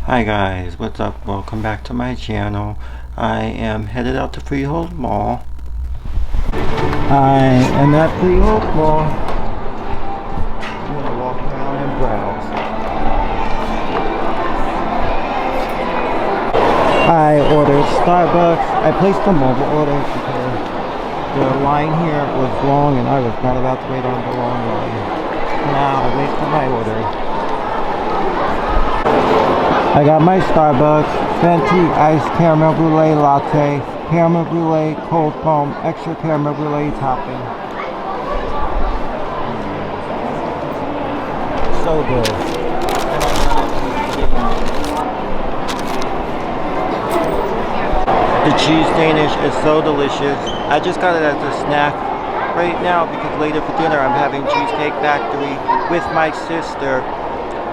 Hi guys, what's up? Welcome back to my channel. I am headed out to Freehold Mall. I am at Freehold Mall. I'm gonna walk around and browse. I ordered Starbucks. I placed a mobile order because the line here was long and I was not about to wait on the long line. Now I wait for my order. I got my Starbucks, venti iced caramel brulee latte, caramel brulee cold foam, extra caramel brulee topping. So good. The cheese Danish is so delicious. I just got it as a snack right now because later for dinner I'm having Cheesecake Factory with my sister.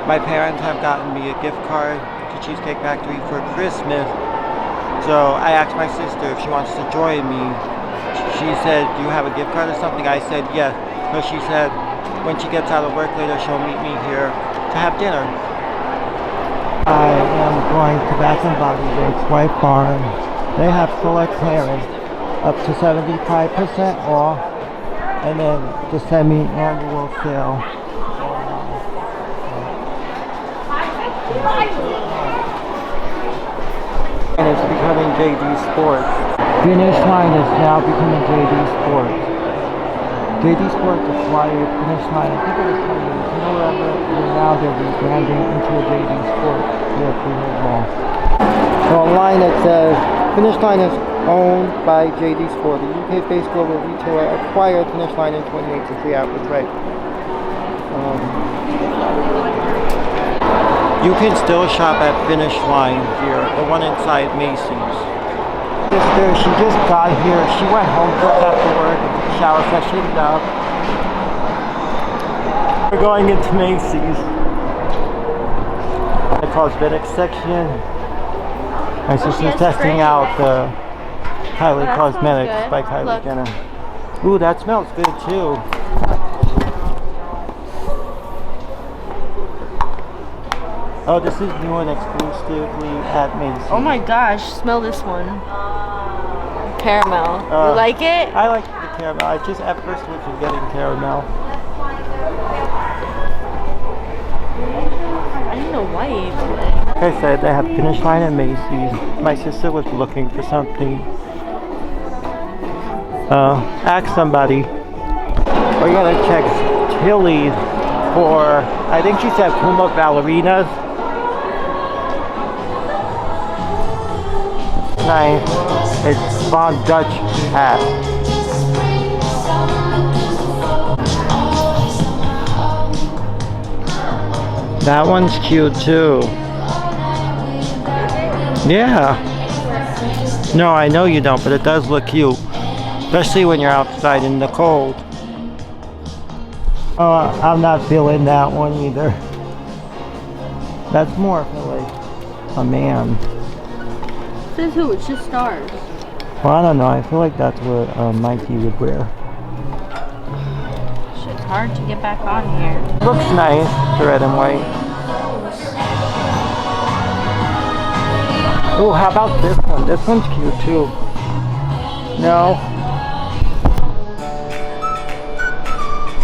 My parents have gotten me a gift card to Cheesecake Factory for Christmas, so I asked my sister if she wants to join me. She said, "Do you have a gift card or something?" I said, "Yes." So she said when she gets out of work later, she'll meet me here to have dinner. I am going to Bath & Body Works White Barn. They have select clearance up to 75% off, and then the semi-annual sale. And it's becoming JD Sports. Finish Line is now becoming JD Sports. JD Sports acquired Finish Line, I think it was 20 years ago, and now they're rebranding into a JD Sports here at Freehold Mall. So online it says, Finish Line is owned by JD Sport. The UK-based global retailer acquired Finish Line in 2083. I was right. You can still shop at Finish Line here, the one inside Macy's. Sister, she just got here. She went home just after work, shower freshened up. We're going into Macy's. The cosmetic section. My sister's testing out the Kylie Cosmetics by Kylie Jenner. Ooh, that smells good too. Oh, this is new and exclusively at Macy's. Oh my gosh, smell this one. Caramel. You like it? I like the caramel. I just at first was getting caramel. I need a white. Like I said, they have Finish Line at Macy's. My sister was looking for something. Ask somebody. We're gonna check Tilly's for, I think she said Puma ballerinas. Nice. It's Von Dutch hat. That one's cute too. Yeah. No, I know you don't, but it does look cute. Especially when you're outside in the cold. Oh, I'm not feeling that one either. That's more for like a man. Says who? It's just stars. Well, I don't know. I feel like that's what Mikey would wear. Shit's hard to get back on here. Looks nice, the red and white. Oh, how about this one? This one's cute too. No.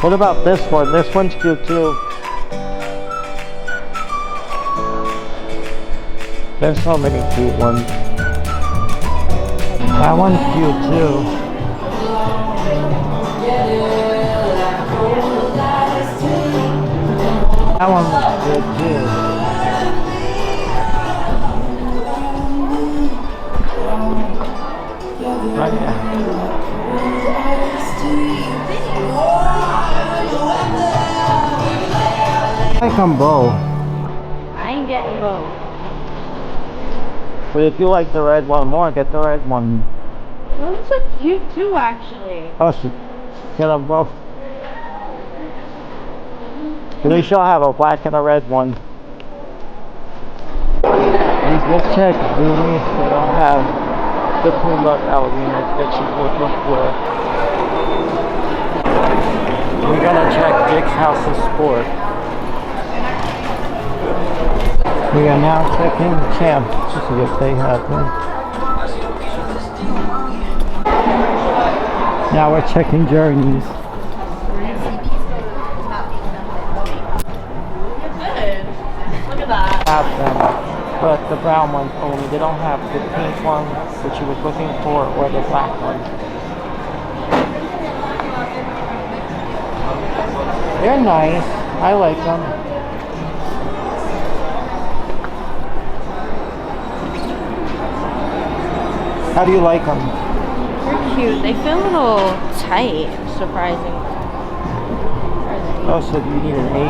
What about this one? This one's cute too. There's so many cute ones. That one's cute too. That one looks good too. Right here. I like them both. I ain't getting both. But if you like the red one more, get the red one. Those look cute too, actually. Oh, so get them both. At least you'll have a black and a red one. Let's check Boomy. They don't have the Puma ballerinas that she's looking for. We're gonna check Dick's House of Sport. We are now checking Champ to see if they have them. Now we're checking Journeys. Good. Look at that. Have them, but the brown ones only. They don't have the pink one that you was looking for or the black one. They're nice. I like them. How do you like them? They're cute. They feel a little tight, surprising. Oh, so you need an 8?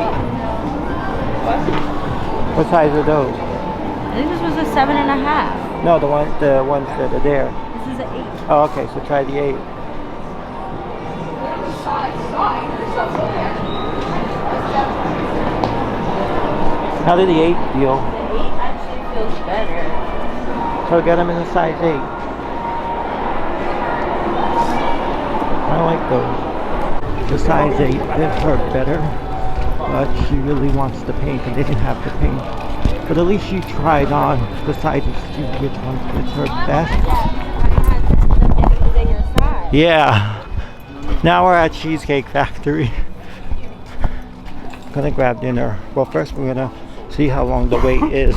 What size are those? I think this was a 7.5. No, the ones that are there. This is an 8. Oh, okay, so try the 8. How did the 8 feel? The 8 actually feels better. So get them in a size 8. I like those. The size 8 fits her better, but she really wants the pink and they didn't have the pink. But at least she tried on the sizes to see which one fits her best. Yeah. Now we're at Cheesecake Factory. Gonna grab dinner. Well, first we're gonna see how long the wait is.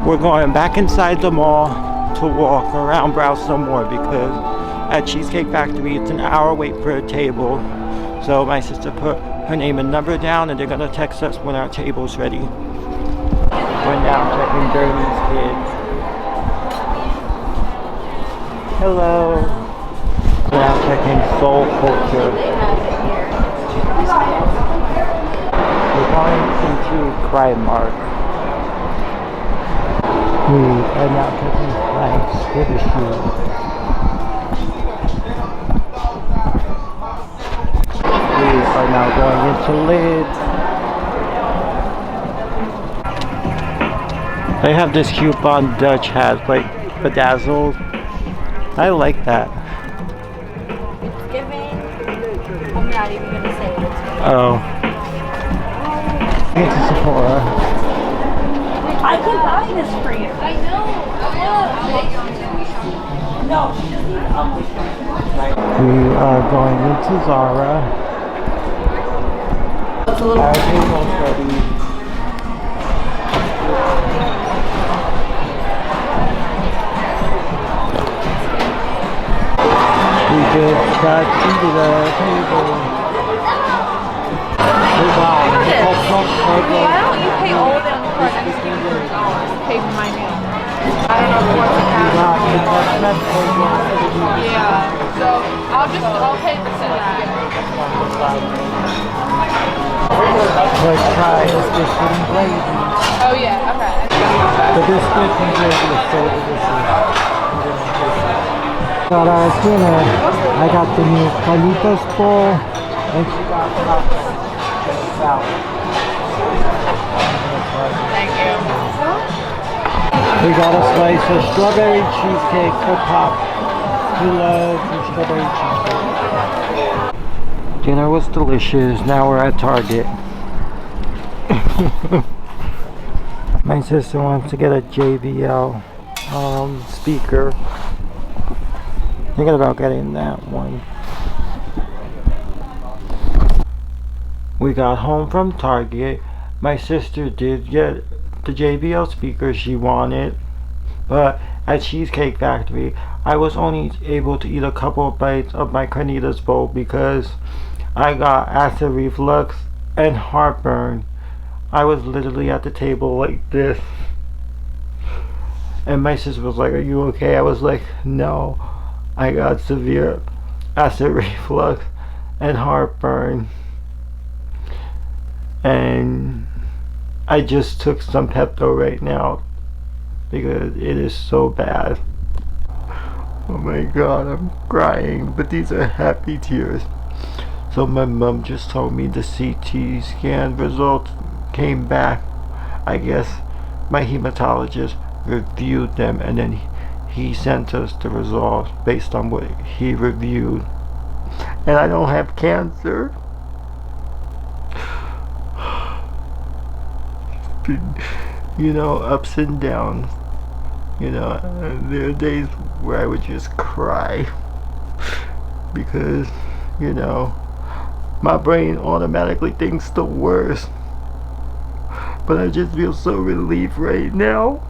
We're going back inside the mall to walk around, browse some more, because at Cheesecake Factory it's an hour wait for a table. So my sister put her name and number down and they're gonna text us when our table's ready. We're now checking Journey's kids. Hello. We're now checking Soul Culture. We're going into Primark. We are now checking Frank's for the shoes. We are now going into Lids. They have this coupon Dutch hat, like bedazzled. I like that. It's giving. I'm not even gonna say it. Oh. It's Sephora. I can buy this for you. I know. No, she just needs We are going into Zara. It's a little Our table's ready. We just got seated at our table. Why don't you pay all of it on the card? I just give you $100. Pay for my meal. I don't know what's the cash. Yeah. So I'll pay this in that. Let's try this biscuit and gravy. Oh yeah. Okay. The biscuit and gravy is so delicious. Got our dinner. I got the new Carnitas bowl, and she got salad. Thank you. We got a slice of strawberry cheesecake for Pop. He loves the strawberry cheesecake. Dinner was delicious. Now we're at Target. My sister wants to get a JBL speaker. Thinking about getting that one. We got home from Target. My sister did get the JBL speaker she wanted, but at Cheesecake Factory I was only able to eat a couple of bites of my carnitas bowl because I got acid reflux and heartburn. I was literally at the table like this, and my sister was like, "Are you okay?" I was like, "No, I got severe acid reflux and heartburn, and I just took some Pepto right now because it is so bad." Oh my god, I'm crying, but these are happy tears. So my mom just told me the CT scan results came back. I guess my hematologist reviewed them and then he sent us the results based on what he reviewed. And I don't have cancer. ups and downs. There are days where I would just cry because, you know, my brain automatically thinks the worst. But I just feel so relieved right now.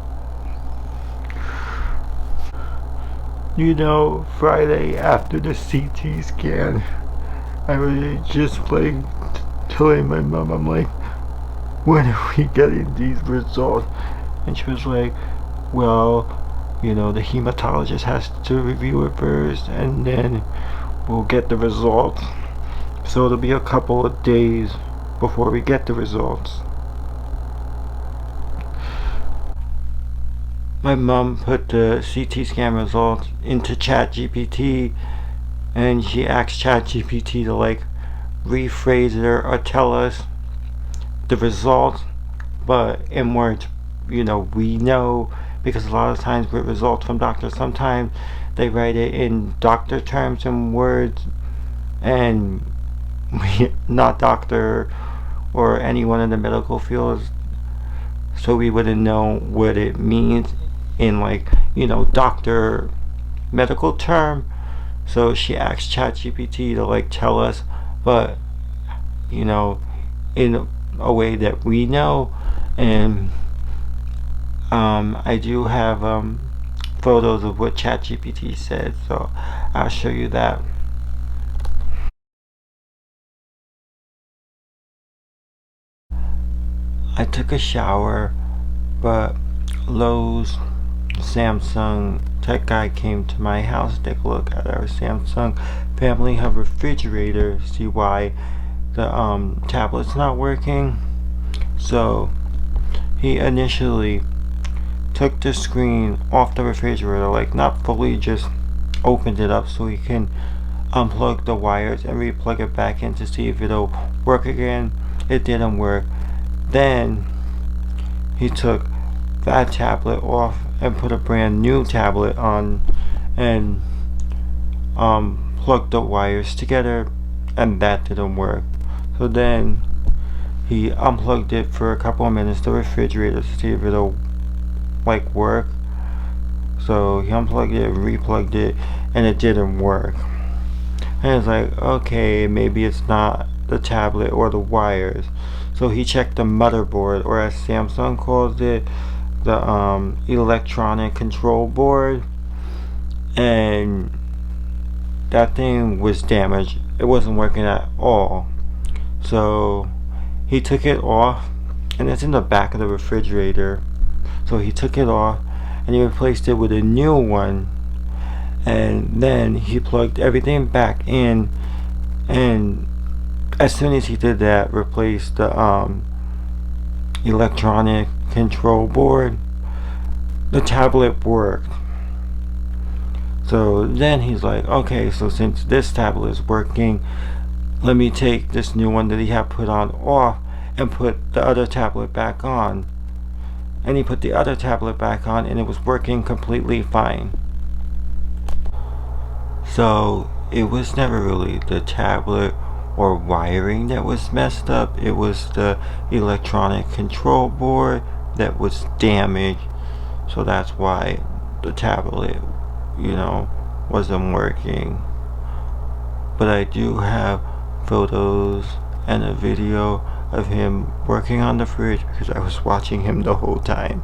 Friday after the CT scan, I was just like telling my mom, I'm like, when are we getting these results? And she was like, well, the hematologist has to review it first and then we'll get the results. So it'll be a couple of days before we get the results. My mom put the CT scan results into ChatGPT and she asked ChatGPT to like rephrase it or tell us the results, but in words we know, because a lot of times with results from doctors, sometimes they write it in doctor terms and words, and we not doctor or anyone in the medical field, so we wouldn't know what it means in doctor medical term. So she asked ChatGPT to like tell us, but in a way that we know. And I do have photos of what ChatGPT said, so I'll show you that. I took a shower, but Lowe's Samsung tech guy came to my house to take a look at our Samsung Family Hub refrigerator, see why the tablet's not working. So he initially took the screen off the refrigerator, like not fully, just opened it up so he can unplug the wires and replug it back in to see if it'll work again. It didn't work. Then he took that tablet off and put a brand new tablet on and plugged the wires together, and that didn't work. So then he unplugged it for a couple of minutes, the refrigerator, to see if it'll work. So he unplugged it and replugged it, and it didn't work. And it's like, okay, maybe it's not the tablet or the wires. So he checked the motherboard, or as Samsung calls it, the electronic control board, and that thing was damaged. It wasn't working at all. So he took it off, and it's in the back of the refrigerator. So he took it off and he replaced it with a new one, and then he plugged everything back in, and as soon as he did that, replaced the electronic control board, the tablet worked. So then he's like, okay, so since this tablet is working, let me take this new one that he had put on off and put the other tablet back on. And he put the other tablet back on, and it was working completely fine. So it was never really the tablet or wiring that was messed up. It was the electronic control board that was damaged. So that's why the tablet, wasn't working. But I do have photos and a video of him working on the fridge because I was watching him the whole time.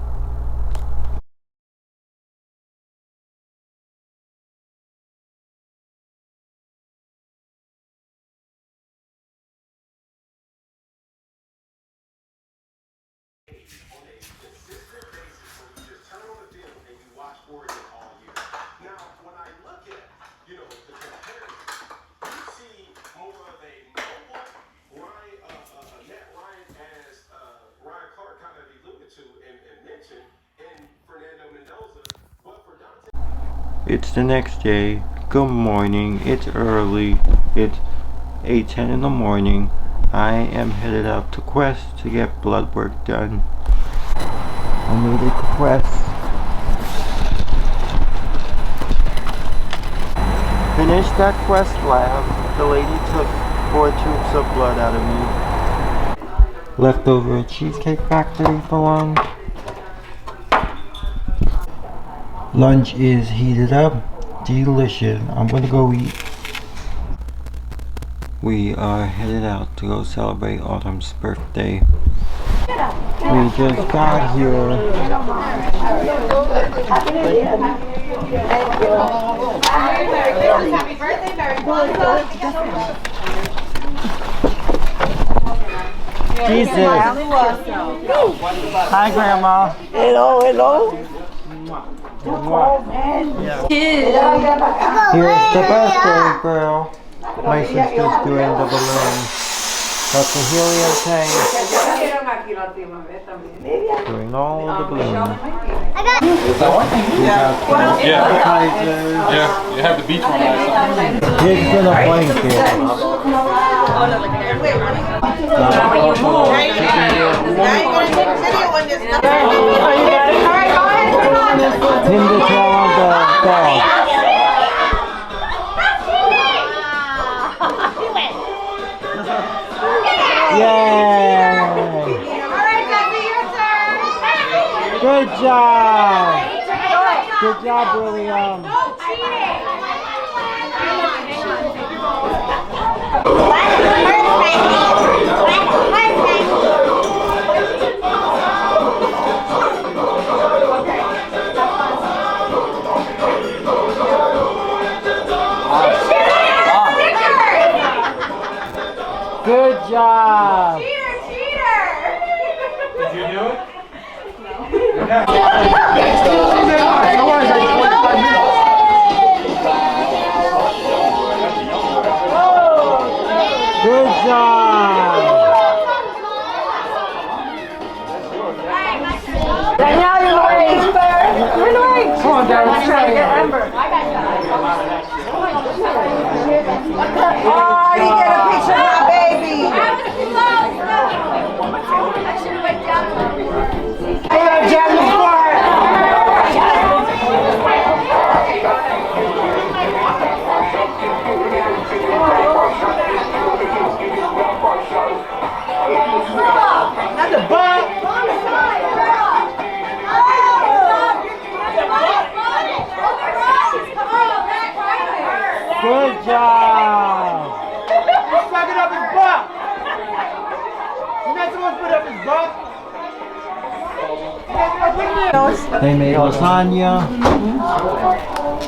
It's the next day. Good morning. It's early. It's 8:10 in the morning. I am headed out to Quest to get blood work done. I made it to Quest. Finished that Quest lab. The lady took 4 tubes of blood out of me. Leftover Cheesecake Factory for lunch. Lunch is heated up. Delicious. I'm gonna go eat. We are headed out to go celebrate Autumn's birthday. We just got here. Happy birthday, Mary. Jesus. Hi, Grandma. Hello, hello. Yeah. Here's the birthday girl. My sister's doing the balloon. That's the helium tank. Doing all the balloons. Appetizers. Yeah, you have the beach one last time. Pigs in a blanket. Pin the tail on the dog. Yay! Good job! Good job, William. Good job! Cheater! Did you do it? Good job! Danielle, you're late. You're late. Come on, Dad. Let's try to get Ember. Oh, you get a picture of my baby. Yeah, Jenny's Not the butt! Good job! He's sucking up his butt! You're not supposed to put up his butt! They made lasagna.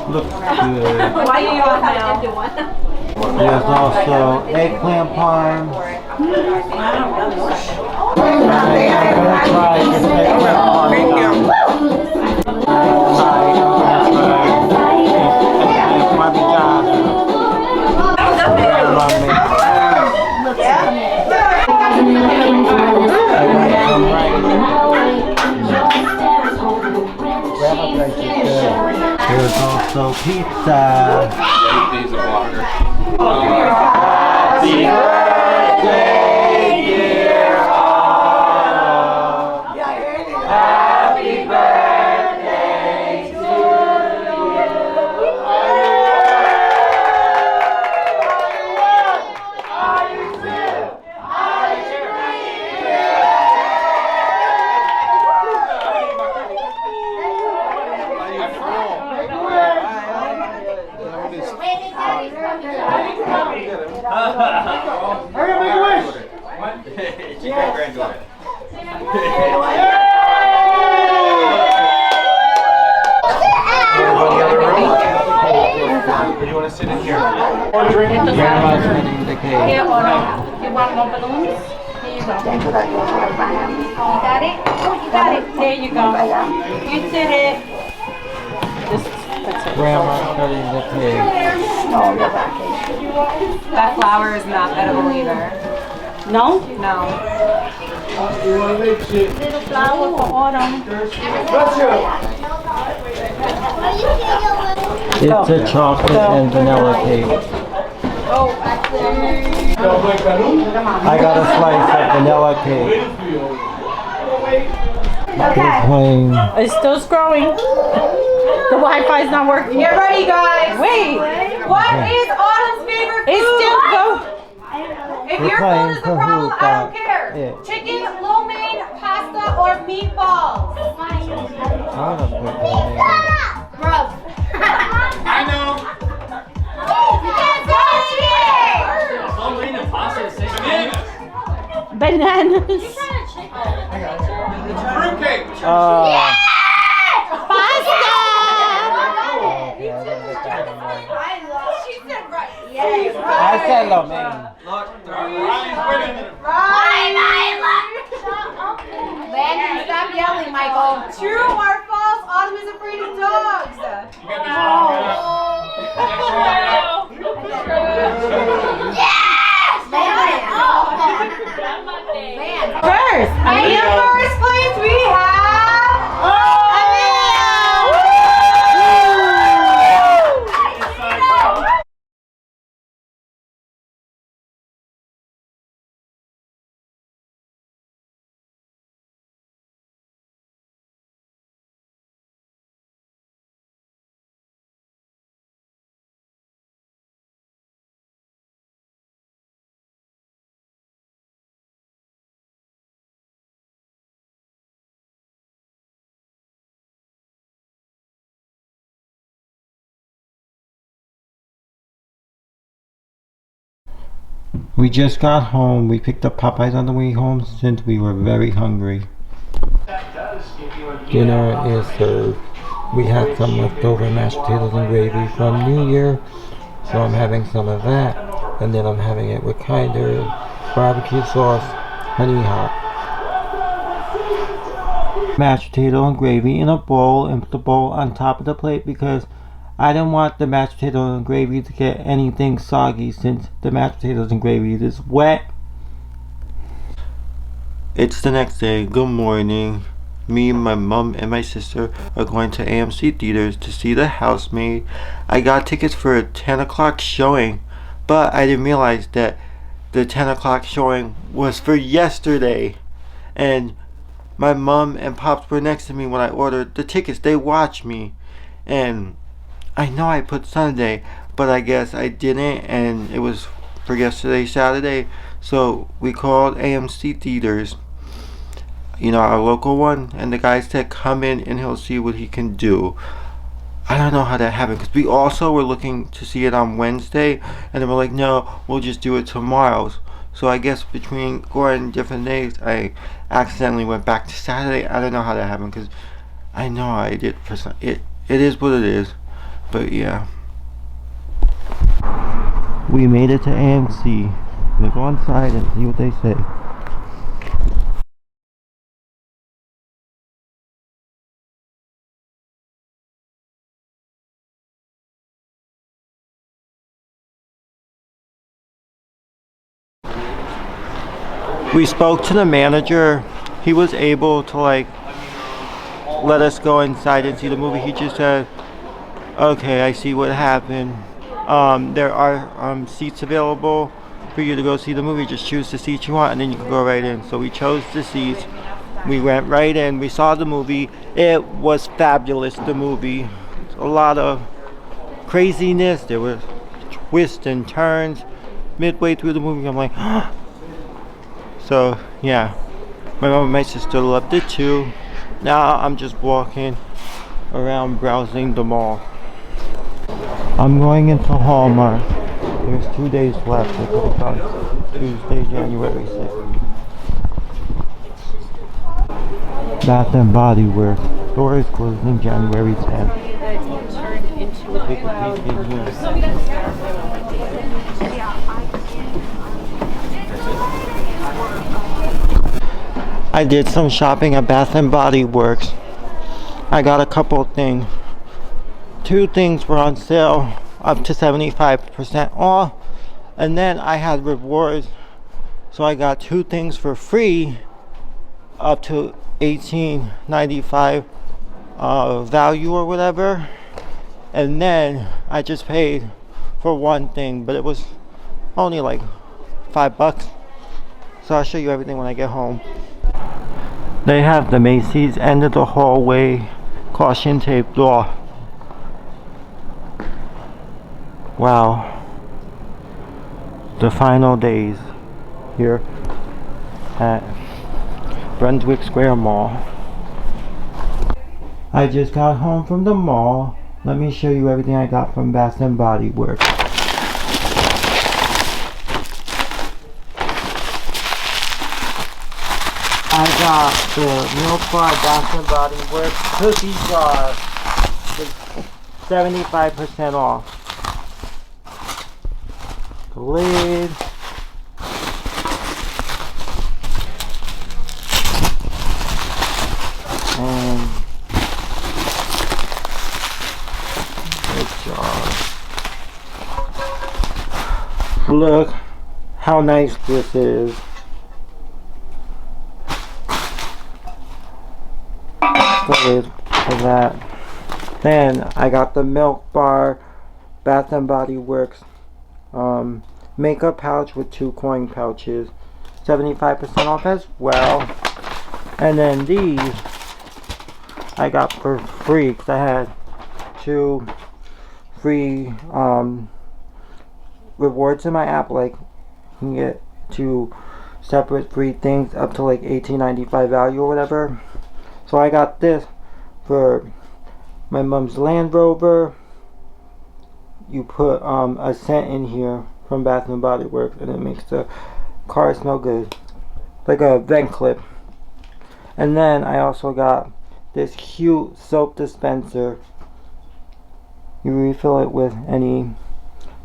Looks good. Why do you all have to do one? There's also eggplant parm. I'm gonna try this eggplant parm. There's also pizza. He's a blogger. Happy birthday, dear Autumn. Happy birthday to you. Are you two? Are you Hurry up, make a wish! What? She's my granddaughter. You want to sit in here? Or drink? Grandma's getting the cake. Here or no? You want more balloons? Here you go. You got it? Oh, you got it. There you go. You did it. Grandma's cutting the cake. That flower is not edible either. No? No. Little flower for autumn. It's a chocolate and vanilla cake. I got a slice of vanilla cake. We're playing. It's still scrolling. The Wi-Fi's not working. Get ready, guys. Wait. What is Autumn's favorite food? It's still go. If We're your playing phone is the Kahoot, problem, I don't care. yeah. Chicken, lo mein, pasta, or meatballs. I wanna put lo mein. Bro. I know. You can't say it. Bananas. Bananas. Fruitcake. Pasta. Okay, I didn't get that one. She said right. Yes, I said lo mein. Landon, stop yelling, Michael. True or false? Autumn is afraid of dogs. First. And in first place we have Amelia. We just got home. We picked up Popeyes on the way home since we were very hungry. Dinner is served. We had some leftover mashed potatoes and gravy from New Year, so I'm having some of that, and then I'm having it with kinder barbecue sauce, honey hot. Mashed potato and gravy in a bowl, and put the bowl on top of the plate because I didn't want the mashed potatoes and gravy to get anything soggy since the mashed potatoes and gravy is wet. It's the next day. Good morning. Me, my mom, and my sister are going to AMC theaters to see The Housemaid. I got tickets for a 10 o'clock showing, but I didn't realize that the 10 o'clock showing was for yesterday. And my mom and pops were next to me when I ordered the tickets. They watched me. And I know I put Sunday, but I guess I didn't, and it was for yesterday, Saturday. So we called AMC Theaters, you know, our local one, and the guy said come in and he'll see what he can do. I don't know how that happened, because we also were looking to see it on Wednesday, and they were like, no, we'll just do it tomorrow. So I guess between going different days, I accidentally went back to Saturday. I don't know how that happened, because I know I did for some, it is what it is. But yeah, we made it to AMC. We'll go inside and see what they say. We spoke to the manager. He was able to like let us go inside and see the movie. He just said, okay, I see what happened. There are seats available for you to go see the movie. Just choose the seat you want and then you can go right in. So we chose the seats. We went right in. We saw the movie. It was fabulous, the movie. A lot of craziness. There were twists and turns midway through the movie. I'm like, so yeah, my mom and my sister loved it too. Now I'm just walking around browsing the mall. I'm going into Hallmark. There's 2 days left. I could have gone Tuesday, January 6th. Bath and Body Works. Store is closing January 10th. Take a peek in here. I did some shopping at Bath and Body Works. I got a couple things. 2 things were on sale up to 75% off, and then I had rewards, so I got 2 things for free up to $18.95 value or whatever, and then I just paid for 1 thing, but it was only like $5. So I'll show you everything when I get home. They have the Macy's end of the hallway caution tape door. Wow. The final days. here at Brunswick Square Mall. I just got home from the mall. Let me show you everything I got from Bath and Body Works. I got the Milk Bar Bath and Body Works cookie jar. It's 75% off. The lid. And the jar. Look how nice this is. The lid for that. Then I got the Milk Bar Bath and Body Works makeup pouch with 2 coin pouches, 75% off as well. And then these I got for free because I had 2 free rewards in my app. Like you can get 2 separate free things up to like $18.95 value or whatever. So I got this for my mom's Land Rover. You put a scent in here from Bath and Body Works and it makes the car smell good, like a vent clip. And then I also got this cute soap dispenser. You refill it with any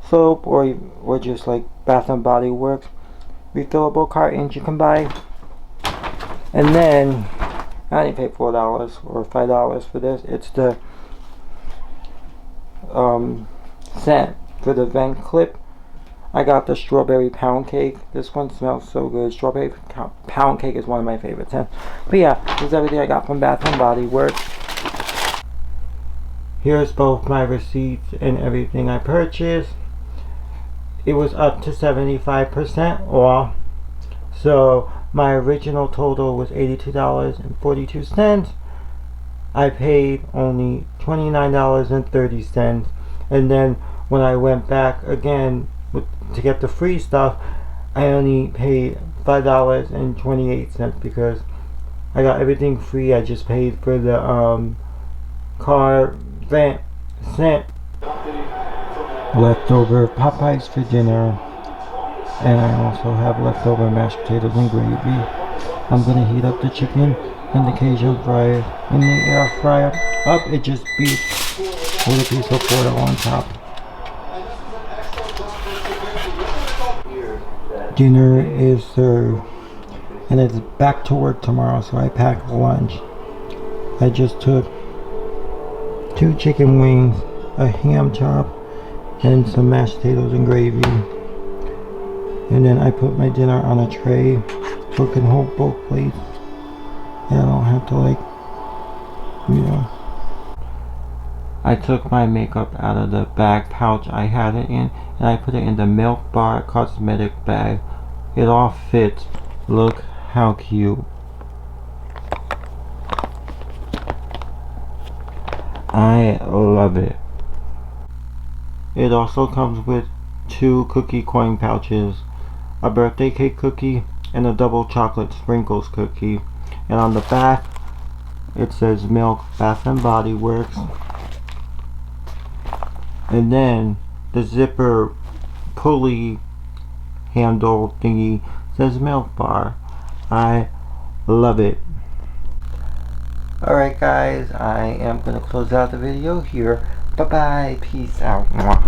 soap or just like Bath and Body Works refillable cartons you can buy. And then I only paid $4 or $5 for this. It's the scent for the vent clip. I got the strawberry pound cake. This one smells so good. Strawberry pound cake is one of my favorites. But yeah, this is everything I got from Bath and Body Works. Here's both my receipts and everything I purchased. It was up to 75% off. So my original total was $82.42. I paid only $29.30. And then when I went back again to get the free stuff, I only paid $5.28 because I got everything free. I just paid for the car vent scent. Leftover Popeyes for dinner, and I also have leftover mashed potatoes and gravy. I'm gonna heat up the chicken and the Cajun fries in the air fryer. Up, it just beat with a piece of foil on top. Dinner is served, and it's back to work tomorrow, so I packed lunch. I just took 2 chicken wings, a ham chop, and some mashed potatoes and gravy. And then I put my dinner on a tray so it can hold both plates. And I don't have to I took my makeup out of the bag pouch I had it in, and I put it in the Milk Bar cosmetic bag. It all fits. Look how cute. I love it. It also comes with 2 cookie coin pouches, a birthday cake cookie, and a double chocolate sprinkles cookie. And on the back, it says Milk Bath and Body Works. And then the zipper pulley handle thingy says Milk Bar. I love it. Alright guys, I am going to close out the video here. Bye bye. Peace out. Mwah.